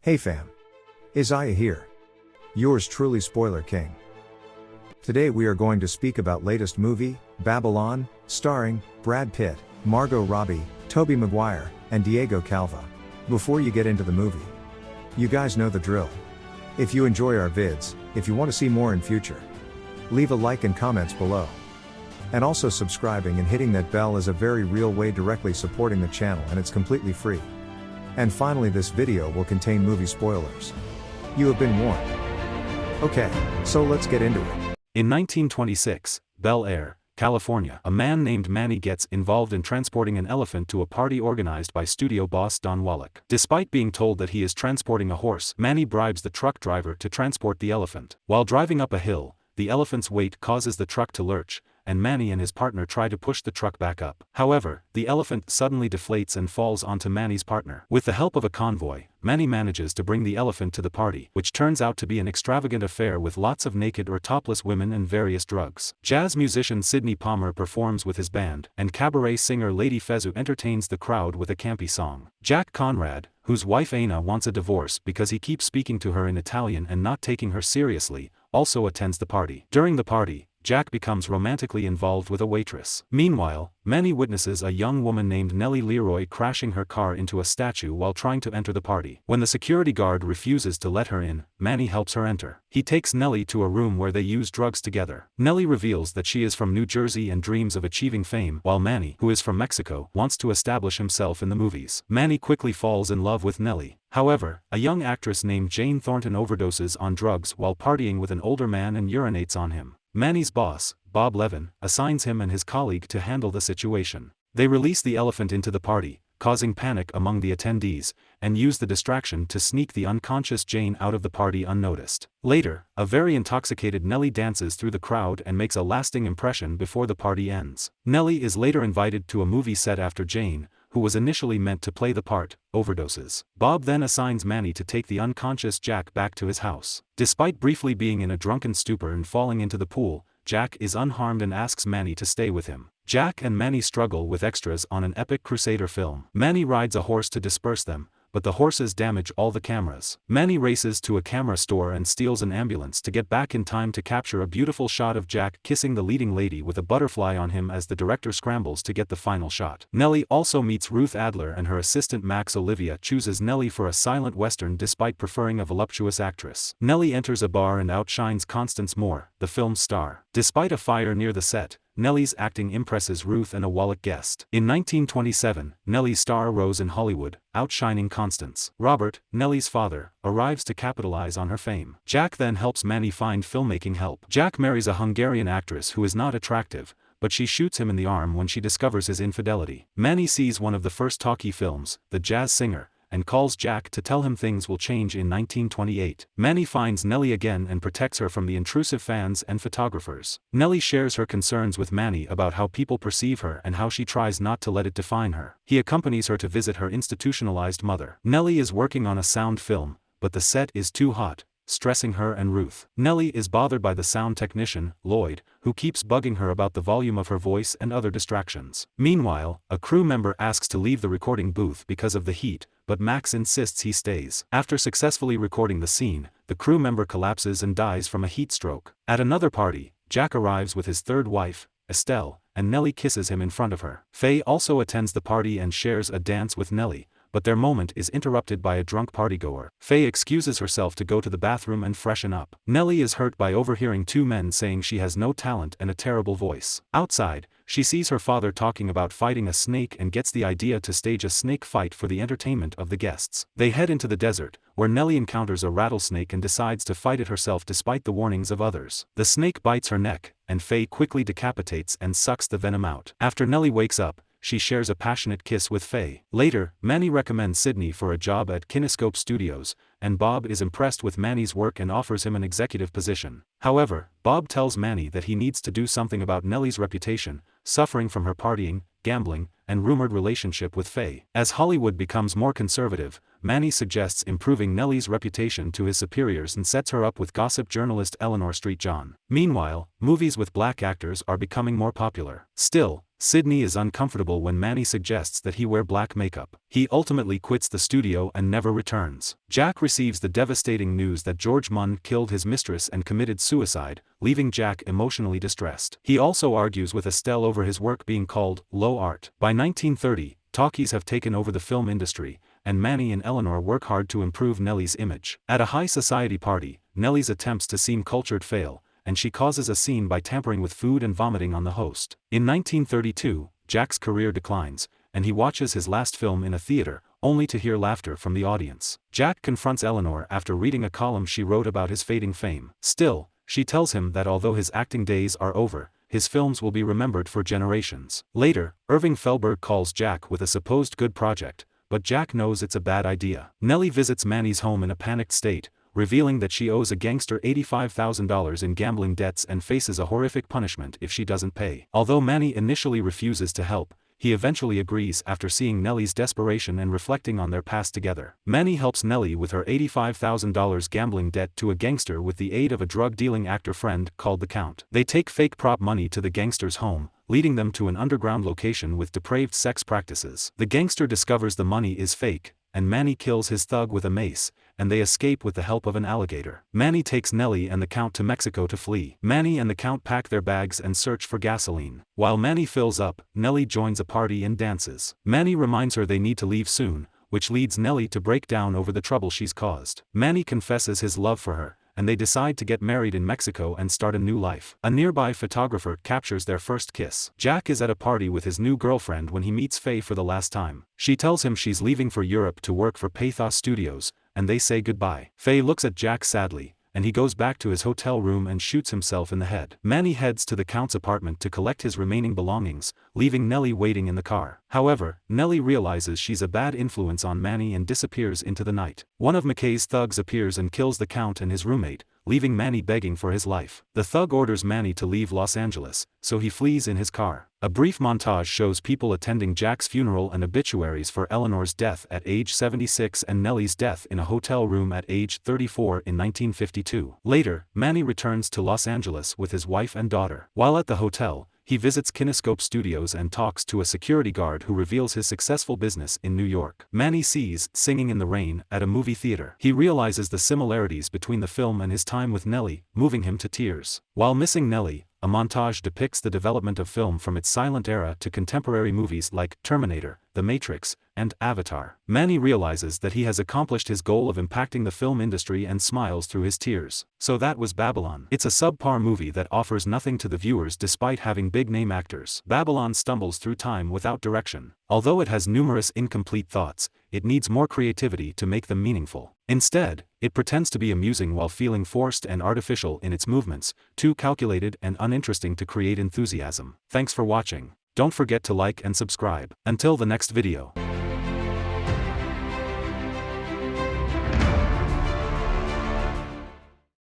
Hey fam. Isaiah here. Yours truly Spoiler King. Today we are going to speak about latest movie, Babylon, starring Brad Pitt, Margot Robbie, Tobey Maguire, and Diego Calva. Before you get into the movie, you guys know the drill. If you enjoy our vids, if you want to see more in future, leave a like and comments below. And also subscribing and hitting that bell is a very real way directly supporting the channel, and it's completely free. And finally, this video will contain movie spoilers. You have been warned. Okay, so let's get into it. In 1926, Bel Air, California, a man named Manny gets involved in transporting an elephant to a party organized by studio boss Don Wallach. Despite being told that he is transporting a horse, Manny bribes the truck driver to transport the elephant. While driving up a hill, the elephant's weight causes the truck to lurch, and Manny and his partner try to push the truck back up. However, the elephant suddenly deflates and falls onto Manny's partner. With the help of a convoy, Manny manages to bring the elephant to the party, which turns out to be an extravagant affair with lots of naked or topless women and various drugs. Jazz musician Sidney Palmer performs with his band, and cabaret singer Lady Fezzu entertains the crowd with a campy song. Jack Conrad, whose wife Anna wants a divorce because he keeps speaking to her in Italian and not taking her seriously, also attends the party. During the party, Jack becomes romantically involved with a waitress. Meanwhile, Manny witnesses a young woman named Nellie Leroy crashing her car into a statue while trying to enter the party. When the security guard refuses to let her in, Manny helps her enter. He takes Nellie to a room where they use drugs together. Nellie reveals that she is from New Jersey and dreams of achieving fame, while Manny, who is from Mexico, wants to establish himself in the movies. Manny quickly falls in love with Nellie. However, a young actress named Jane Thornton overdoses on drugs while partying with an older man and urinates on him. Manny's boss, Bob Levin, assigns him and his colleague to handle the situation. They release the elephant into the party, causing panic among the attendees, and use the distraction to sneak the unconscious Jane out of the party unnoticed. Later, a very intoxicated Nellie dances through the crowd and makes a lasting impression before the party ends. Nellie is later invited to a movie set after Jane, who was initially meant to play the part, overdoses. Bob then assigns Manny to take the unconscious Jack back to his house. Despite briefly being in a drunken stupor and falling into the pool, Jack is unharmed and asks Manny to stay with him. Jack and Manny struggle with extras on an epic crusader film. Manny rides a horse to disperse them, but the horses damage all the cameras. Manny races to a camera store and steals an ambulance to get back in time to capture a beautiful shot of Jack kissing the leading lady with a butterfly on him as the director scrambles to get the final shot. Nellie also meets Ruth Adler, and her assistant Max Olivia chooses Nellie for a silent western despite preferring a voluptuous actress. Nellie enters a bar and outshines Constance Moore, the film's star. Despite a fire near the set, Nellie's acting impresses Ruth and a Wallach guest. In 1927, Nellie's star rose in Hollywood, outshining Constance. Robert, Nellie's father, arrives to capitalize on her fame. Jack then helps Manny find filmmaking help. Jack marries a Hungarian actress who is not attractive, but she shoots him in the arm when she discovers his infidelity. Manny sees one of the first talkie films, The Jazz Singer, and calls Jack to tell him things will change in 1928. Manny finds Nellie again and protects her from the intrusive fans and photographers. Nellie shares her concerns with Manny about how people perceive her and how she tries not to let it define her. He accompanies her to visit her institutionalized mother. Nellie is working on a sound film, but the set is too hot, stressing her and Ruth. Nellie is bothered by the sound technician, Lloyd, who keeps bugging her about the volume of her voice and other distractions. Meanwhile, a crew member asks to leave the recording booth because of the heat, but Max insists he stays. After successfully recording the scene, the crew member collapses and dies from a heat stroke. At another party, Jack arrives with his third wife, Estelle, and Nellie kisses him in front of her. Faye also attends the party and shares a dance with Nellie, but their moment is interrupted by a drunk partygoer. Faye excuses herself to go to the bathroom and freshen up. Nellie is hurt by overhearing two men saying she has no talent and a terrible voice. Outside, she sees her father talking about fighting a snake and gets the idea to stage a snake fight for the entertainment of the guests. They head into the desert, where Nellie encounters a rattlesnake and decides to fight it herself despite the warnings of others. The snake bites her neck, and Faye quickly decapitates and sucks the venom out. After Nellie wakes up, she shares a passionate kiss with Faye. Later, Manny recommends Sidney for a job at Kinescope Studios, and Bob is impressed with Manny's work and offers him an executive position. However, Bob tells Manny that he needs to do something about Nellie's reputation, suffering from her partying, gambling, and rumored relationship with Faye. As Hollywood becomes more conservative, Manny suggests improving Nellie's reputation to his superiors and sets her up with gossip journalist Eleanor St. John. Meanwhile, movies with black actors are becoming more popular. Still, Sidney is uncomfortable when Manny suggests that he wear black makeup. He ultimately quits the studio and never returns. Jack receives the devastating news that George Munn killed his mistress and committed suicide, leaving Jack emotionally distressed. He also argues with Estelle over his work being called low art. By 1930, talkies have taken over the film industry, and Manny and Eleanor work hard to improve Nellie's image. At a high society party, Nellie's attempts to seem cultured fail, and she causes a scene by tampering with food and vomiting on the host. In 1932, Jack's career declines, and he watches his last film in a theater, only to hear laughter from the audience. Jack confronts Eleanor after reading a column she wrote about his fading fame. Still, she tells him that although his acting days are over, his films will be remembered for generations. Later, Irving Thalberg calls Jack with a supposed good project, but Jack knows it's a bad idea. Nellie visits Manny's home in a panicked state, revealing that she owes a gangster $85,000 in gambling debts and faces a horrific punishment if she doesn't pay. Although Manny initially refuses to help, he eventually agrees after seeing Nellie's desperation and reflecting on their past together. Manny helps Nellie with her $85,000 gambling debt to a gangster with the aid of a drug-dealing actor friend called the Count. They take fake prop money to the gangster's home, leading them to an underground location with depraved sex practices. The gangster discovers the money is fake, and Manny kills his thug with a mace, and they escape with the help of an alligator. Manny takes Nellie and the Count to Mexico to flee. Manny and the Count pack their bags and search for gasoline. While Manny fills up, Nellie joins a party and dances. Manny reminds her they need to leave soon, which leads Nellie to break down over the trouble she's caused. Manny confesses his love for her, and they decide to get married in Mexico and start a new life. A nearby photographer captures their first kiss. Jack is at a party with his new girlfriend when he meets Faye for the last time. She tells him she's leaving for Europe to work for Pathos Studios, and they say goodbye. Faye looks at Jack sadly, and he goes back to his hotel room and shoots himself in the head. Manny heads to the Count's apartment to collect his remaining belongings, leaving Nellie waiting in the car. However, Nellie realizes she's a bad influence on Manny and disappears into the night. One of McKay's thugs appears and kills the Count and his roommate, leaving Manny begging for his life. The thug orders Manny to leave Los Angeles, so he flees in his car. A brief montage shows people attending Jack's funeral and obituaries for Eleanor's death at age 76 and Nellie's death in a hotel room at age 34 in 1952. Later, Manny returns to Los Angeles with his wife and daughter. While at the hotel, he visits Kinescope Studios and talks to a security guard who reveals his successful business in New York. Manny sees Singing in the Rain at a movie theater. He realizes the similarities between the film and his time with Nellie, moving him to tears. While missing Nellie, a montage depicts the development of film from its silent era to contemporary movies like Terminator, The Matrix, and Avatar. Manny realizes that he has accomplished his goal of impacting the film industry and smiles through his tears. So that was Babylon. It's a subpar movie that offers nothing to the viewers despite having big-name actors. Babylon stumbles through time without direction. Although it has numerous incomplete thoughts, it needs more creativity to make them meaningful. Instead, it pretends to be amusing while feeling forced and artificial in its movements, too calculated and uninteresting to create enthusiasm. Thanks for watching. Don't forget to like and subscribe. Until the next video.